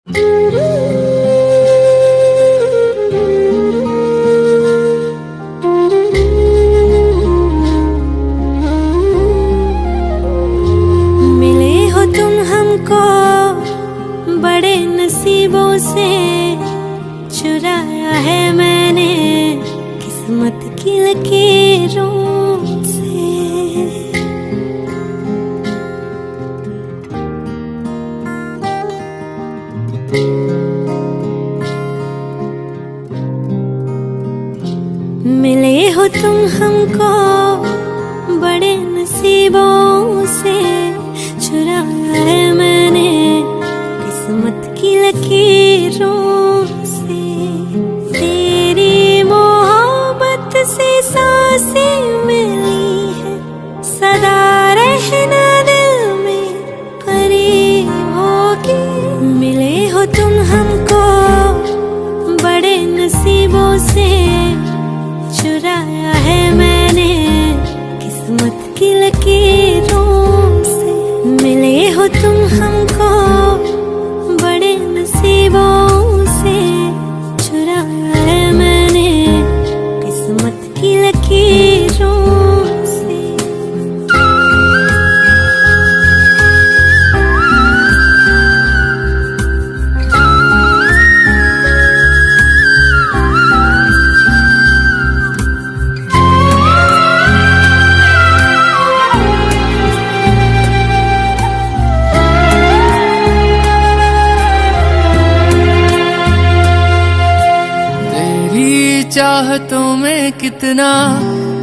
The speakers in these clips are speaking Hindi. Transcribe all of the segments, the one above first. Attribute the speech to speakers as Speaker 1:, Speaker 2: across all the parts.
Speaker 1: मिले हो तुम हमको बड़े नसीबों से, चुराया है मैंने किस्मत की लकीरों से। मिले हो तुम हमको बड़े नसीबों से, चुराया है मैंने किस्मत की लकीरों से। तेरी मोहब्बत से सांसें मिली है, सदा रहना दिल में करीब होगी। मिले हो तुम हमको बड़े नसीबों से, चुराया है मैंने किस्मत की लकीरों से। मिले हो तुम हमको बड़े नसीबों से, चुराया है मैंने किस्मत की लकीरों से।
Speaker 2: चाहतों में कितना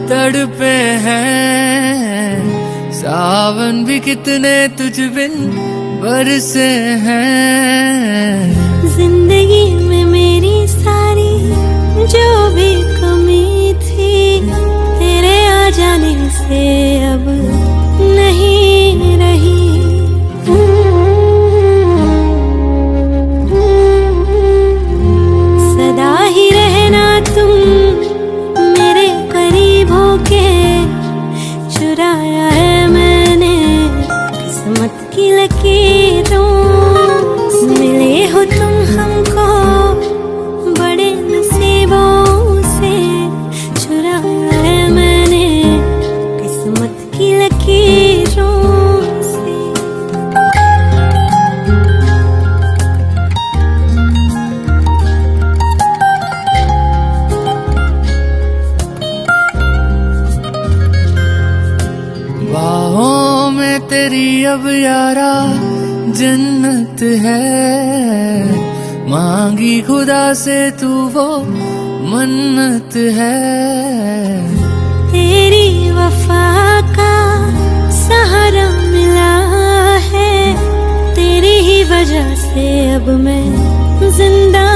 Speaker 2: तड़पे हैं, सावन भी कितने तुझ बिन बरसे हैं।
Speaker 1: जिंदगी में मेरी सारी जो भी कमी थी, तेरे आ जाने से अब नहीं रही। सदा ही रहना तुम मेरे करीब होके, चुराया है मैंने किस्मत की लकीरों से। मिले हो तुम हमको बड़े नसीबों से, चुराया है मैंने किस्मत की लकीरों से।
Speaker 2: बाहों में तेरी अब यारा जन्नत है, मांगी खुदा से तू वो मन्नत है।
Speaker 1: तेरी वफा का सहारा मिला है, तेरी ही वजह से अब मैं जिंदा